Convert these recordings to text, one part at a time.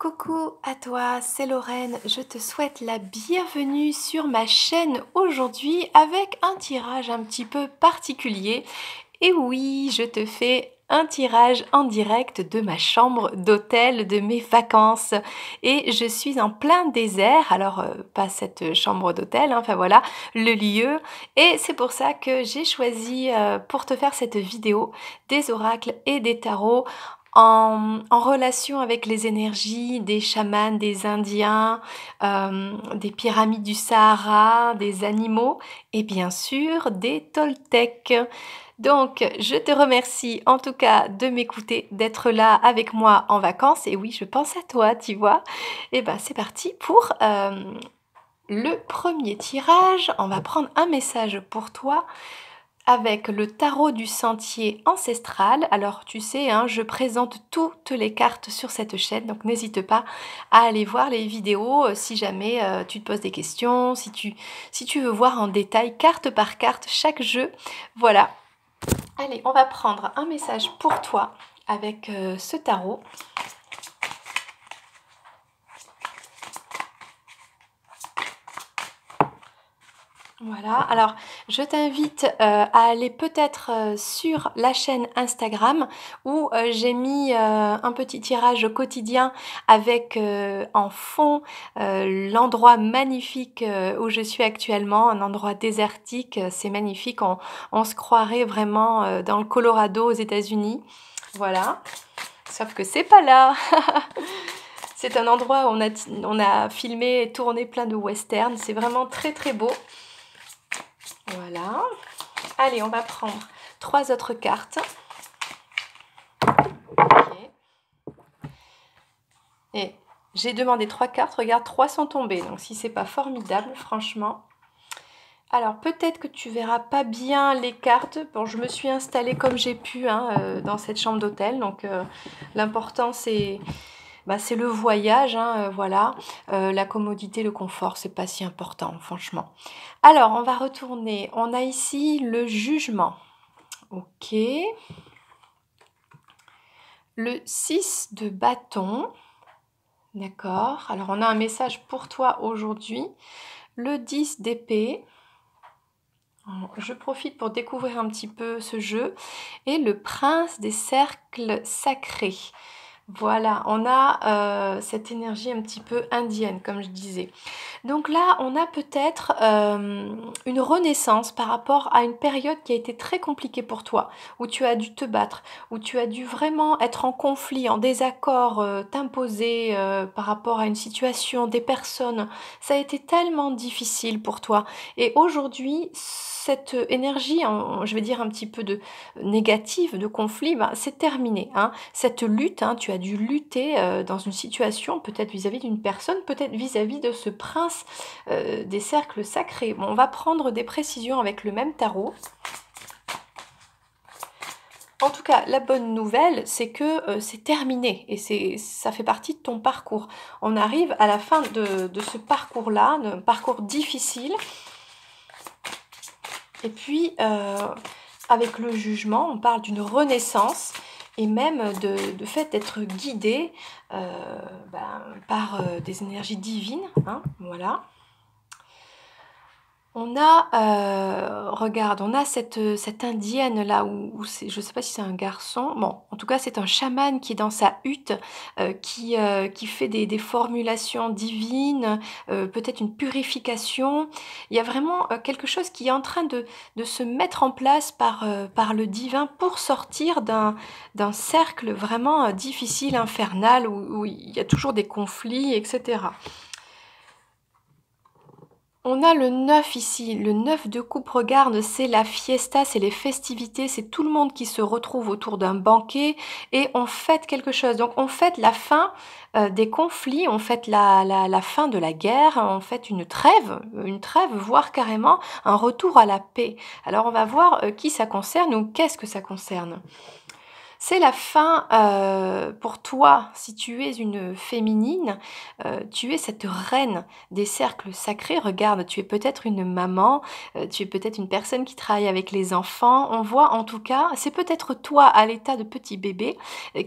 Coucou à toi, c'est Lorraine, je te souhaite la bienvenue sur ma chaîne aujourd'hui avec un tirage un petit peu particulier. Et oui, je te fais un tirage en direct de ma chambre d'hôtel de mes vacances. Et je suis en plein désert, alors pas cette chambre d'hôtel, hein, enfin voilà, le lieu. Et c'est pour ça que j'ai choisi pour te faire cette vidéo des oracles et des tarots en relation avec les énergies des chamans, des Indiens, des pyramides du Sahara, des animaux et bien sûr des Toltecs. Donc, je te remercie en tout cas de m'écouter, d'être là avec moi en vacances. Et oui, je pense à toi, tu vois. Et ben, c'est parti pour le premier tirage. On va prendre un message pour toi avec le tarot du sentier ancestral. Alors tu sais, hein, je présente toutes les cartes sur cette chaîne, donc n'hésite pas à aller voir les vidéos si jamais tu te poses des questions, si tu veux voir en détail, carte par carte, chaque jeu. Voilà. Allez, on va prendre un message pour toi avec ce tarot. Voilà, alors je t'invite à aller peut-être sur la chaîne Instagram où j'ai mis un petit tirage quotidien avec en fond l'endroit magnifique où je suis actuellement, un endroit désertique, c'est magnifique, on se croirait vraiment dans le Colorado aux États-Unis. Voilà, sauf que c'est pas là. C'est un endroit où on a filmé et tourné plein de westerns, c'est vraiment très très beau. Voilà. Allez, on va prendre 3 autres cartes. Okay. Et j'ai demandé 3 cartes. Regarde, 3 sont tombées. Donc, si c'est pas formidable, franchement. Alors, peut-être que tu verras pas bien les cartes. Bon, je me suis installée comme j'ai pu hein, dans cette chambre d'hôtel. Donc, l'important, c'est le voyage, hein, voilà. La commodité, le confort, c'est pas si important, franchement. Alors, on va retourner. On a ici le jugement. Ok. Le 6 de bâton. D'accord. Alors, on a un message pour toi aujourd'hui. Le 10 d'épée. Je profite pour découvrir un petit peu ce jeu. Et le prince des cercles sacrés. Voilà, on a cette énergie un petit peu indienne, comme je disais. Donc là, on a peut-être une renaissance par rapport à une période qui a été très compliquée pour toi, où tu as dû te battre, où tu as dû vraiment être en conflit, en désaccord, t'imposer par rapport à une situation, des personnes. Ça a été tellement difficile pour toi. Et aujourd'hui, cette énergie, je vais dire un petit peu de négative, de conflit, c'est terminé. Hein. Cette lutte, hein, tu as dû lutter dans une situation, peut-être vis-à-vis d'une personne, peut-être vis-à-vis de ce prince des cercles sacrés. Bon, on va prendre des précisions avec le même tarot. En tout cas, la bonne nouvelle, c'est que c'est terminé et ça fait partie de ton parcours. On arrive à la fin de ce parcours-là, un parcours difficile. Et puis, avec le jugement, on parle d'une renaissance et même de fait d'être guidé par des énergies divines. Hein, voilà. On a, regarde, on a cette indienne là, où je ne sais pas si c'est un garçon, bon, en tout cas c'est un chaman qui est dans sa hutte, qui fait des formulations divines, peut-être une purification. Il y a vraiment quelque chose qui est en train de se mettre en place par le divin pour sortir d'un cercle vraiment difficile, infernal, où il y a toujours des conflits, etc. On a le 9 ici, le 9 de coupe, regarde, c'est la fiesta, c'est les festivités, c'est tout le monde qui se retrouve autour d'un banquet et on fête quelque chose. Donc on fête la fin des conflits, on fête la fin de la guerre, on fête une trêve, voire carrément un retour à la paix. Alors on va voir qui ça concerne ou qu'est-ce que ça concerne. C'est la fin, pour toi, si tu es une féminine, tu es cette reine des cercles sacrés. Regarde, tu es peut-être une maman, tu es peut-être une personne qui travaille avec les enfants. On voit en tout cas, c'est peut-être toi à l'état de petit bébé,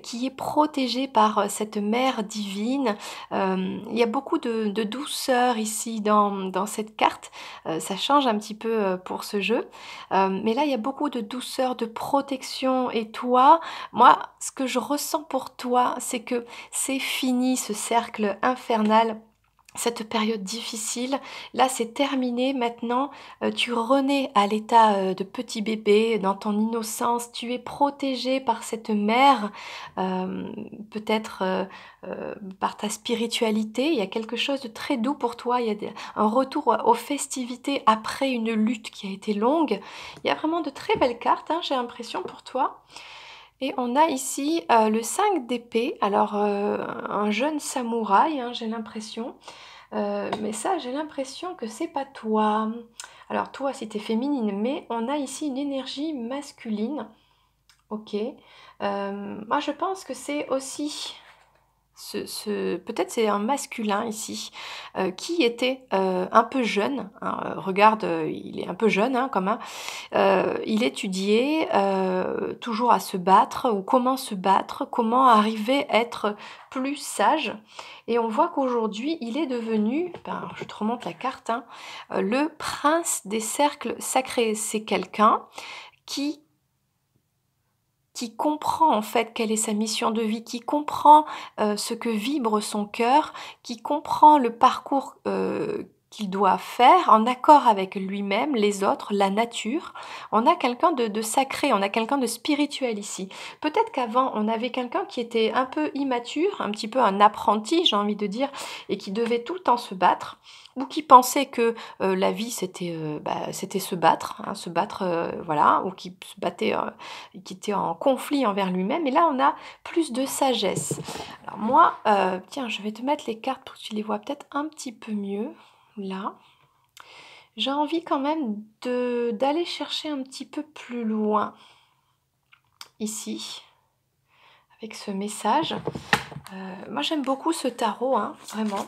qui est protégé par, cette mère divine. Il y a beaucoup de douceur ici dans cette carte, ça change un petit peu, pour ce jeu. Mais là, il y a beaucoup de douceur, de protection et toi, moi, ce que je ressens pour toi, c'est que c'est fini ce cercle infernal, cette période difficile. Là, c'est terminé. Maintenant, tu renais à l'état de petit bébé, dans ton innocence. Tu es protégé par cette mère, euh, peut-être par ta spiritualité. Il y a quelque chose de très doux pour toi. Il y a un retour aux festivités après une lutte qui a été longue. Il y a vraiment de très belles cartes, hein, j'ai l'impression pour toi. Et on a ici le 5 d'épée, alors un jeune samouraï, hein, j'ai l'impression. Mais ça, j'ai l'impression que c'est pas toi. Alors toi, si t'es féminine, mais on a ici une énergie masculine. Ok. Moi, je pense que c'est aussi peut-être c'est un masculin ici, qui était un peu jeune, hein, regarde, il est un peu jeune hein, quand même, il étudiait toujours à se battre, ou comment se battre, comment arriver à être plus sage. Et on voit qu'aujourd'hui, il est devenu, ben, je te remonte la carte, hein, le prince des cercles sacrés. C'est quelqu'un qui qui comprend en fait quelle est sa mission de vie, qui comprend ce que vibre son cœur, qui comprend le parcours qu'il doit faire en accord avec lui-même, les autres, la nature. On a quelqu'un de sacré, on a quelqu'un de spirituel ici. Peut-être qu'avant, on avait quelqu'un qui était un peu immature, un petit peu un apprenti, j'ai envie de dire, et qui devait tout le temps se battre, ou qui pensait que la vie c'était se battre, hein, se battre, voilà, ou qui se battait qui était en conflit envers lui-même. Et là, on a plus de sagesse. Alors moi, tiens, je vais te mettre les cartes pour que tu les vois peut-être un petit peu mieux. Là. J'ai envie quand même d'aller chercher un petit peu plus loin. Ici. Avec ce message. Moi, j'aime beaucoup ce tarot, hein, vraiment.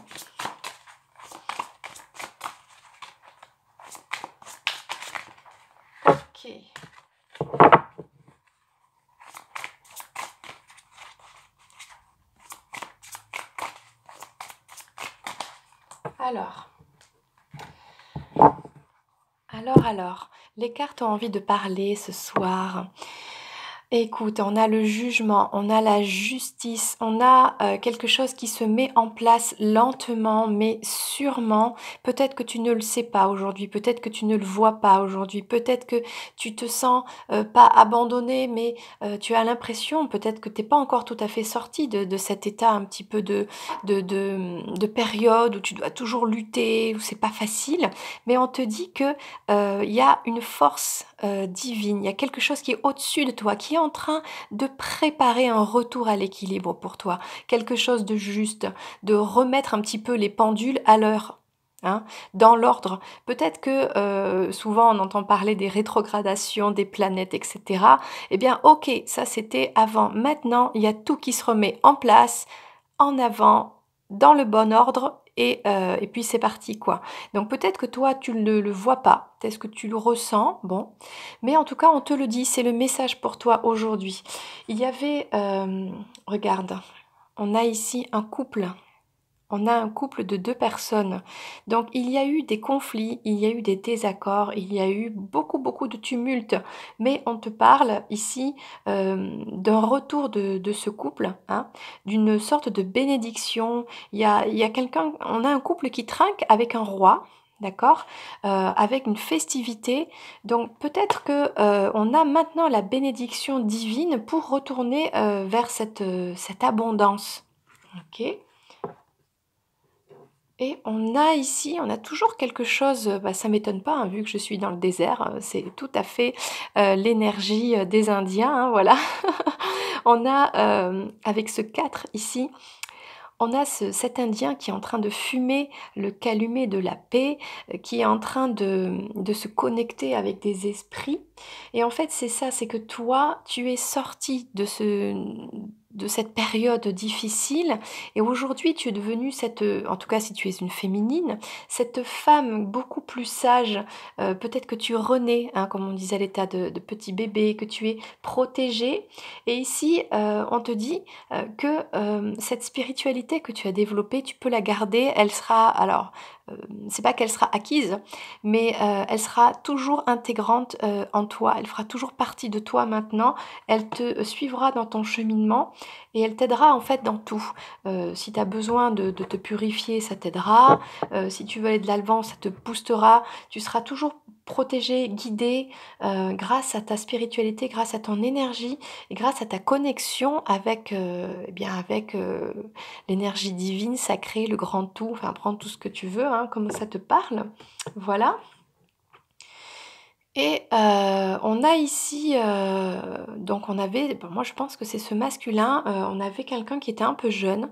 Ok. Alors, les cartes ont envie de parler ce soir. Écoute, on a le jugement, on a la justice, on a quelque chose qui se met en place lentement, mais sûrement. Peut-être que tu ne le sais pas aujourd'hui, peut-être que tu ne le vois pas aujourd'hui, peut-être que tu te sens pas abandonné, mais tu as l'impression, peut-être que tu n'es pas encore tout à fait sorti de cet état un petit peu de période où tu dois toujours lutter, où c'est pas facile, mais on te dit que il y a une force divine, il y a quelque chose qui est au-dessus de toi, qui est en train de préparer un retour à l'équilibre pour toi, quelque chose de juste, de remettre un petit peu les pendules à l'heure. Hein, dans l'ordre. Peut-être que souvent on entend parler des rétrogradations des planètes, etc. Eh bien, ok, ça c'était avant. Maintenant, il y a tout qui se remet en place, en avant, dans le bon ordre, et puis c'est parti, quoi. Donc peut-être que toi, tu ne le vois pas, peut-être que tu le ressens, bon. Mais en tout cas, on te le dit, c'est le message pour toi aujourd'hui. Il y avait, regarde, on a ici un couple. On a un couple de deux personnes. Donc il y a eu des conflits, il y a eu des désaccords, il y a eu beaucoup, beaucoup de tumultes. Mais on te parle ici d'un retour de ce couple, hein, d'une sorte de bénédiction. Il y a quelqu'un, on a un couple qui trinque avec un roi. D'accord, avec une festivité. Donc peut-être que on a maintenant la bénédiction divine pour retourner vers cette abondance. Ok. Et on a ici, on a toujours quelque chose, bah, ça m'étonne pas, hein, vu que je suis dans le désert, c'est tout à fait l'énergie des Indiens, hein, voilà. On a, avec ce 4 ici, on a cet Indien qui est en train de fumer le calumet de la paix, qui est en train de se connecter avec des esprits. Et en fait, c'est ça, c'est que toi, tu es sorti de cette période difficile et aujourd'hui tu es devenue en tout cas si tu es une féminine, cette femme beaucoup plus sage, peut-être que tu renais, hein, comme on disait à l'état de petit bébé, que tu es protégée. Et ici, on te dit que cette spiritualité que tu as développée, tu peux la garder, elle sera, alors, c'est pas qu'elle sera acquise, mais elle sera toujours intégrante en toi, elle fera toujours partie de toi maintenant, elle te suivra dans ton cheminement et elle t'aidera en fait dans tout. Si tu as besoin de te purifier, ça t'aidera. Si tu veux aller de l'avant, ça te boostera. Tu seras toujours protégé, guidé grâce à ta spiritualité, grâce à ton énergie et grâce à ta connexion avec, avec l'énergie divine, sacrée, le grand tout. Enfin, prends tout ce que tu veux, hein, comme ça te parle. Voilà. Et on a ici, donc on avait, moi je pense que c'est ce masculin, on avait quelqu'un qui était un peu jeune,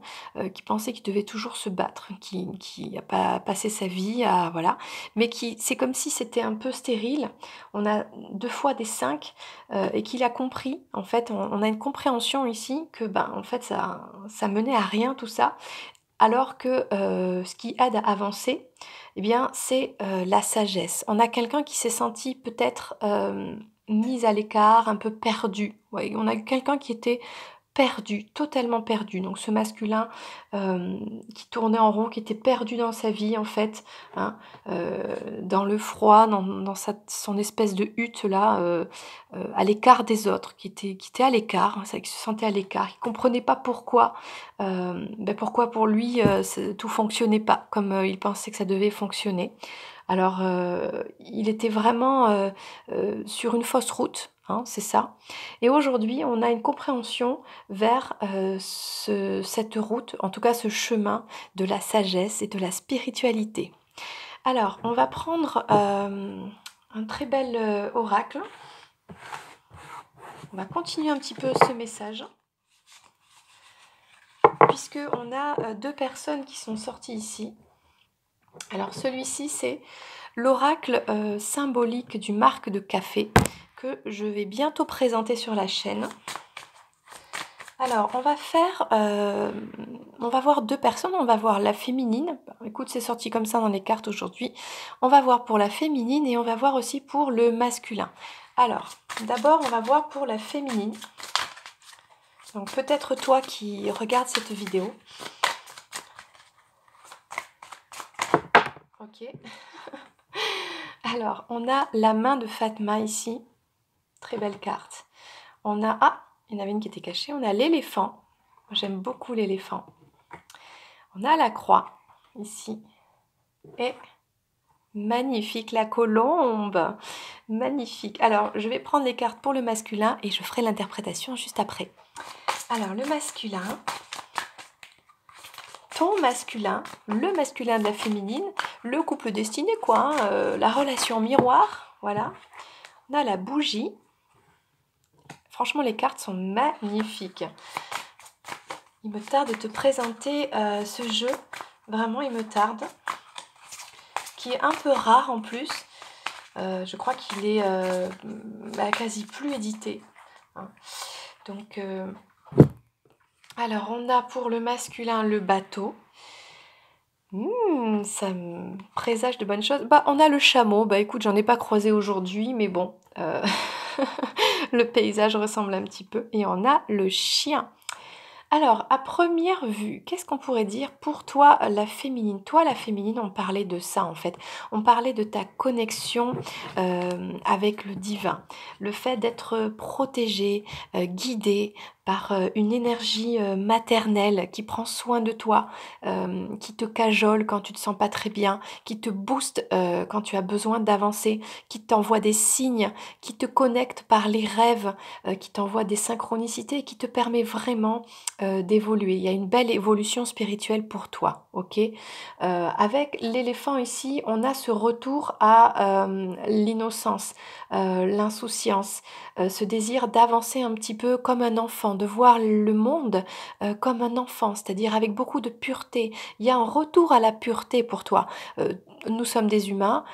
qui pensait qu'il devait toujours se battre, qui a pas passé sa vie à, voilà, mais qui, c'est comme si c'était un peu stérile. On a 2 fois des 5, et qu'il a compris, en fait, on a une compréhension ici que, ben, en fait, ça menait à rien tout ça, alors que ce qui aide à avancer, eh bien, c'est la sagesse. On a quelqu'un qui s'est senti peut-être mis à l'écart, un peu perdu. Ouais, on a eu quelqu'un qui était perdu, totalement perdu. Donc ce masculin qui tournait en rond, qui était perdu dans sa vie en fait, hein, dans le froid, dans son espèce de hutte là, à l'écart des autres, qui était à l'écart, hein, qui se sentait à l'écart, qui comprenait pas pourquoi, pourquoi pour lui tout fonctionnait pas comme il pensait que ça devait fonctionner. Alors il était vraiment sur une fausse route, hein, c'est ça. Et aujourd'hui, on a une compréhension vers cette route, en tout cas ce chemin de la sagesse et de la spiritualité. Alors, on va prendre un très bel oracle. On va continuer un petit peu ce message, puisqu'on a 2 personnes qui sont sorties ici. Alors, celui-ci, c'est l'oracle symbolique du marque de café que je vais bientôt présenter sur la chaîne. Alors, on va voir 2 personnes, on va voir la féminine. Écoute, c'est sorti comme ça dans les cartes aujourd'hui. On va voir pour la féminine et on va voir aussi pour le masculin. Alors, d'abord, on va voir pour la féminine. Donc, peut-être toi qui regardes cette vidéo. Ok. Alors, on a la main de Fatma ici. Très belle carte. On a... Ah, il y en avait une qui était cachée. On a l'éléphant. J'aime beaucoup l'éléphant. On a la croix ici. Et magnifique, la colombe. Magnifique. Alors, je vais prendre les cartes pour le masculin et je ferai l'interprétation juste après. Alors, le masculin. Ton masculin, le masculin de la féminine, le couple destiné, quoi, hein, la relation miroir, voilà. On a la bougie. Franchement, les cartes sont magnifiques. Il me tarde de te présenter ce jeu. Vraiment, il me tarde. Qui est un peu rare en plus. Je crois qu'il est quasi plus édité. Hein. Donc, alors, on a pour le masculin le bateau. Ça me présage de bonnes choses. On a le chameau. Écoute, j'en ai pas croisé aujourd'hui, mais bon, le paysage ressemble un petit peu. Et on a le chien. Alors, à première vue, qu'est-ce qu'on pourrait dire pour toi, la féminine? Toi, la féminine, on parlait de ça en fait. On parlait de ta connexion avec le divin. Le fait d'être protégée, guidée par une énergie maternelle qui prend soin de toi, qui te cajole quand tu te sens pas très bien, qui te booste quand tu as besoin d'avancer, qui t'envoie des signes, qui te connecte par les rêves, qui t'envoie des synchronicités et qui te permet vraiment d'évoluer. Il y a une belle évolution spirituelle pour toi ok? Avec l'éléphant ici, on a ce retour à l'innocence, l'insouciance, ce désir d'avancer un petit peu comme un enfant, de voir le monde comme un enfant, c'est-à-dire avec beaucoup de pureté. Il y a un retour à la pureté pour toi. Euh, nous sommes des humains,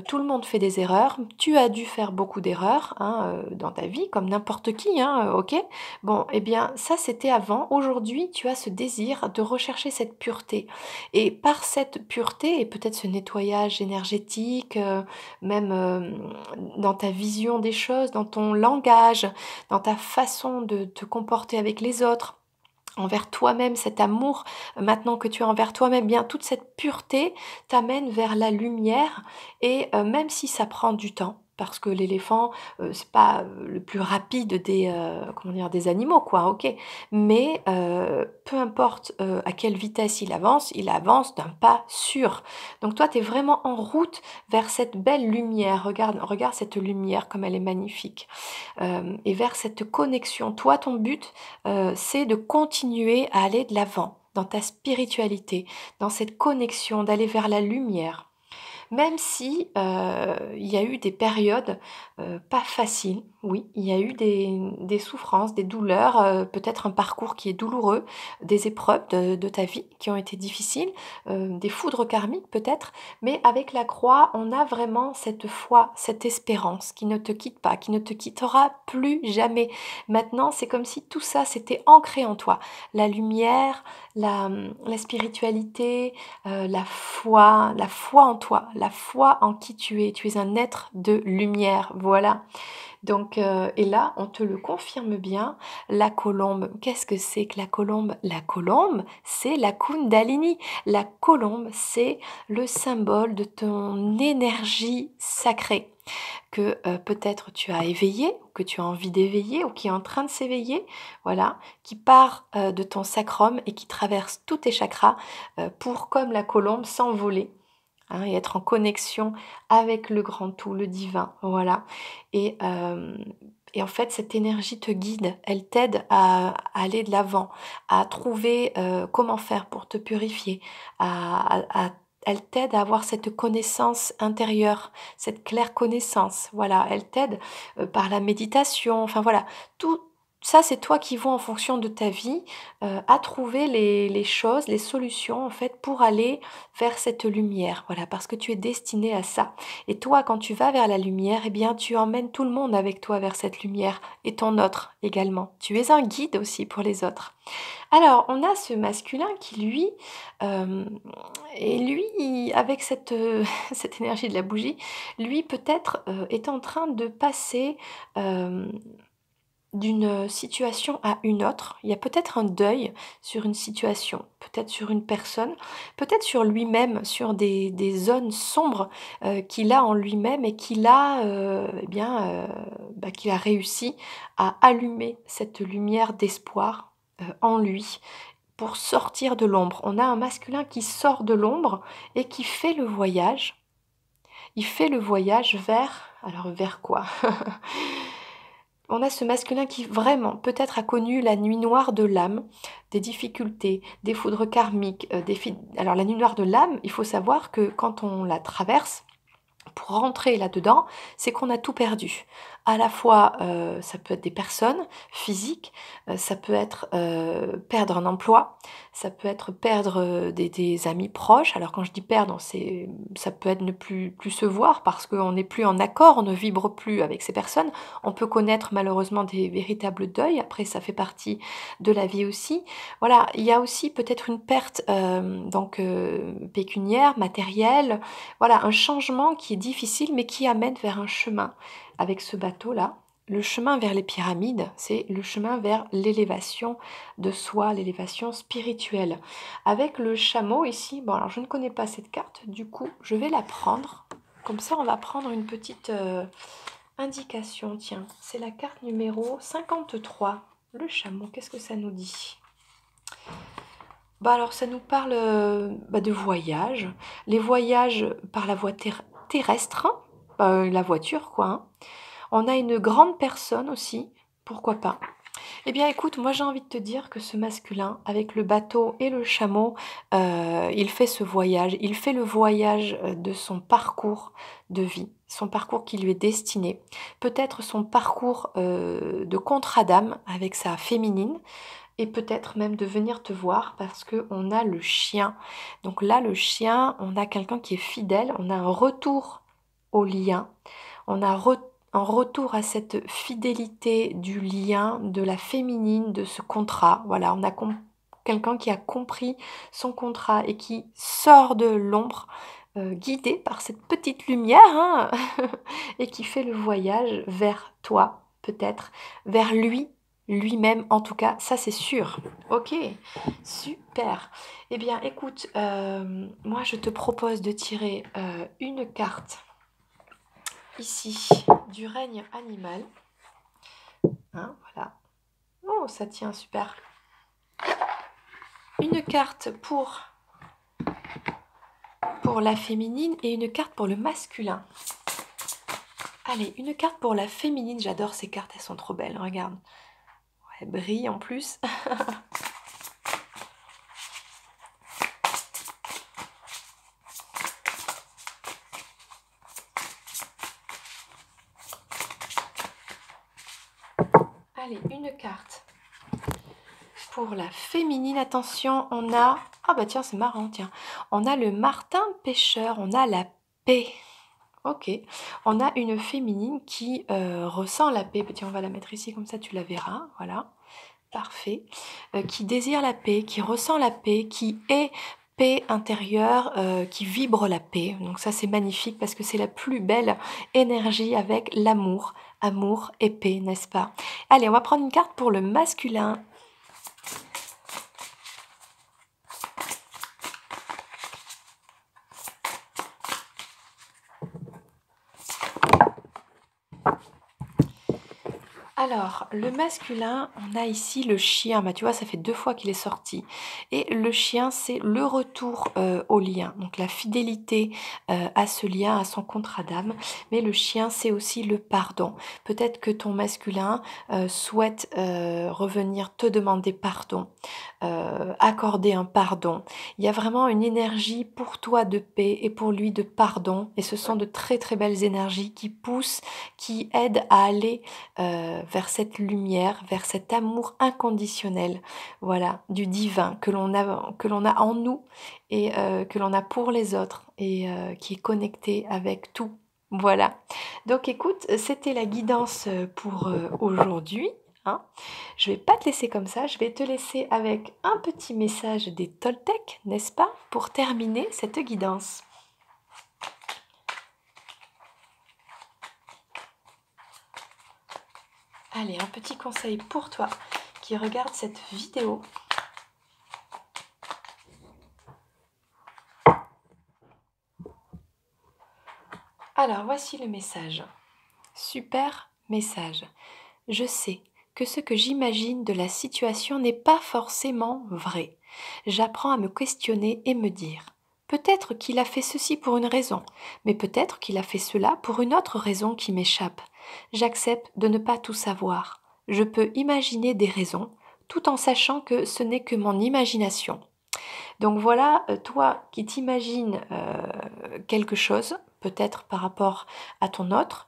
tout le monde fait des erreurs. Tu as dû faire beaucoup d'erreurs hein, dans ta vie, comme n'importe qui, hein, ok? Bon, eh bien, ça c'était avant. Aujourd'hui, tu as ce désir de rechercher cette pureté. Et par cette pureté et peut-être ce nettoyage énergétique, même dans ta vision des choses, dans ton langage, dans ta façon de te comporter avec les autres, envers toi-même, cet amour maintenant que tu as envers toi-même, bien toute cette pureté t'amène vers la lumière et même si ça prend du temps, parce que l'éléphant, c'est pas le plus rapide des, comment dire, des animaux, quoi, ok. Mais peu importe à quelle vitesse il avance d'un pas sûr. Donc toi, tu es vraiment en route vers cette belle lumière. Regarde, regarde cette lumière comme elle est magnifique. Et vers cette connexion. Toi, ton but, c'est de continuer à aller de l'avant dans ta spiritualité, dans cette connexion, d'aller vers la lumière. Même si il y a eu des périodes pas faciles, oui, il y a eu des souffrances, des douleurs, peut-être un parcours qui est douloureux, des épreuves de ta vie qui ont été difficiles, des foudres karmiques peut-être, mais avec la croix, on a vraiment cette foi, cette espérance qui ne te quitte pas, qui ne te quittera plus jamais. Maintenant, c'est comme si tout ça s'était ancré en toi. La lumière, la spiritualité, la foi en toi, la foi en qui tu es un être de lumière, voilà. Donc, et là, on te le confirme bien, la colombe, qu'est-ce que c'est que la colombe? La colombe, c'est la Kundalini. La colombe, c'est le symbole de ton énergie sacrée que peut-être tu as éveillé, ou que tu as envie d'éveiller, ou qui est en train de s'éveiller, voilà, qui part de ton sacrum et qui traverse tous tes chakras pour, comme la colombe, s'envoler. Hein, et être en connexion avec le grand tout, le divin, voilà. Et, euh, et en fait, cette énergie te guide, elle t'aide à aller de l'avant, à trouver comment faire pour te purifier, elle t'aide à avoir cette connaissance intérieure, cette claire connaissance. Voilà, elle t'aide par la méditation. Enfin voilà, tout ça, c'est toi qui vois en fonction de ta vie à trouver les choses, les solutions en fait pour aller vers cette lumière. Voilà, parce que tu es destiné à ça. Et toi, quand tu vas vers la lumière, eh bien, tu emmènes tout le monde avec toi vers cette lumière et ton autre également. Tu es un guide aussi pour les autres. Alors, on a ce masculin qui, lui, et lui, avec cette, cette énergie de la bougie, lui, peut-être, est en train de passer d'une situation à une autre. Il y a peut-être un deuil sur une situation, peut-être sur une personne, peut-être sur lui-même, sur des zones sombres qu'il a en lui-même et qu'il a, qu'il a réussi à allumer cette lumière d'espoir en lui pour sortir de l'ombre. On a un masculin qui sort de l'ombre et qui fait le voyage. Il fait le voyage vers... Alors vers quoi? On a ce masculin qui vraiment peut-être a connu la nuit noire de l'âme, des difficultés, des foudres karmiques. Alors la nuit noire de l'âme, il faut savoir que quand on la traverse, pour rentrer là-dedans, c'est qu'on a tout perdu. À la fois, ça peut être des personnes physiques, ça peut être perdre un emploi, ça peut être perdre des amis proches. Alors quand je dis perdre, ça peut être ne plus se voir parce qu'on n'est plus en accord, on ne vibre plus avec ces personnes. On peut connaître malheureusement des véritables deuils. Après, ça fait partie de la vie aussi. Voilà, il y a aussi peut-être une perte pécuniaire, matérielle. Voilà, un changement qui est difficile mais qui amène vers un chemin. Avec ce bateau-là, le chemin vers les pyramides, c'est le chemin vers l'élévation de soi, l'élévation spirituelle. Avec le chameau ici, bon alors je ne connais pas cette carte, du coup je vais la prendre. Comme ça on va prendre une petite indication. Tiens, c'est la carte numéro 53. Le chameau, qu'est-ce que ça nous dit? Bah alors ça nous parle de voyage, les voyages par la voie terrestre, la voiture quoi. Hein. On a une grande personne aussi, pourquoi pas. Eh bien écoute, moi j'ai envie de te dire que ce masculin, avec le bateau et le chameau, il fait ce voyage. Il fait le voyage de son parcours de vie, son parcours qui lui est destiné. Peut-être son parcours de contrat d'âme avec sa féminine et peut-être même de venir te voir parce qu'on a le chien. Donc là, le chien, on a quelqu'un qui est fidèle, on a un retour au lien, on a un retour à cette fidélité du lien, de la féminine, de ce contrat. Voilà, on a quelqu'un qui a compris son contrat et qui sort de l'ombre, guidé par cette petite lumière, hein, et qui fait le voyage vers toi, peut-être, vers lui, lui-même en tout cas, ça c'est sûr. Ok, super. Eh bien écoute, moi je te propose de tirer une carte ici du règne animal. Hein, voilà. Oh, ça tient super. Une carte pour la féminine et une carte pour le masculin. Allez, une carte pour la féminine. J'adore ces cartes, elles sont trop belles. Regarde. Ouais, elles brillent en plus. Allez, une carte pour la féminine. Attention, on a... Ah bah tiens, c'est marrant, tiens. On a le martin pêcheur, on a la paix. Ok, on a une féminine qui ressent la paix. Tiens, on va la mettre ici, comme ça tu la verras. Voilà, parfait. Qui désire la paix, qui ressent la paix, qui est paix intérieure, qui vibre la paix. Donc ça, c'est magnifique parce que c'est la plus belle énergie avec l'amour. Amour et paix, n'est-ce pas? Allez, on va prendre une carte pour le masculin. Alors, le masculin, on a ici le chien. Bah, tu vois, ça fait 2 fois qu'il est sorti. Et le chien, c'est le retour au lien. Donc, la fidélité à ce lien, à son contrat d'âme. Mais le chien, c'est aussi le pardon. Peut-être que ton masculin souhaite revenir te demander pardon, accorder un pardon. Il y a vraiment une énergie pour toi de paix et pour lui de pardon. Et ce sont de très très belles énergies qui poussent, qui aident à aller vers cette lumière, vers cet amour inconditionnel, voilà, du divin que l'on a en nous et que l'on a pour les autres et qui est connecté avec tout. Voilà. Donc écoute, c'était la guidance pour aujourd'hui. Hein. Je vais pas te laisser comme ça, je vais te laisser avec un petit message des Toltecs, n'est-ce pas, pour terminer cette guidance. Allez, un petit conseil pour toi qui regarde cette vidéo. Alors, voici le message. Super message. Je sais que ce que j'imagine de la situation n'est pas forcément vrai. J'apprends à me questionner et me dire peut-être qu'il a fait ceci pour une raison, mais peut-être qu'il a fait cela pour une autre raison qui m'échappe. J'accepte de ne pas tout savoir. Je peux imaginer des raisons, tout en sachant que ce n'est que mon imagination. Donc voilà, toi qui t'imagines quelque chose, peut-être par rapport à ton autre,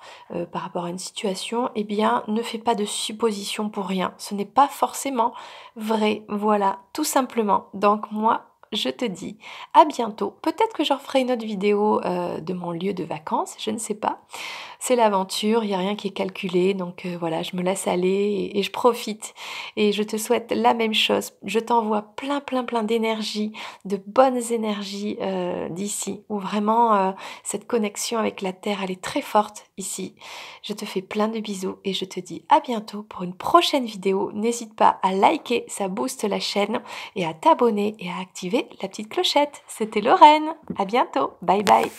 par rapport à une situation, eh bien ne fais pas de suppositions pour rien. Ce n'est pas forcément vrai, voilà, tout simplement. Donc moi, je te dis à bientôt. Peut-être que j'en ferai une autre vidéo de mon lieu de vacances, je ne sais pas. C'est l'aventure, il n'y a rien qui est calculé, donc voilà, je me laisse aller et je profite. Et je te souhaite la même chose. Je t'envoie plein, plein, plein d'énergie, de bonnes énergies d'ici, où vraiment cette connexion avec la Terre, elle est très forte ici. Je te fais plein de bisous et je te dis à bientôt pour une prochaine vidéo. N'hésite pas à liker, ça booste la chaîne, et à t'abonner et à activer la petite clochette. C'était Lorraine, à bientôt, bye bye.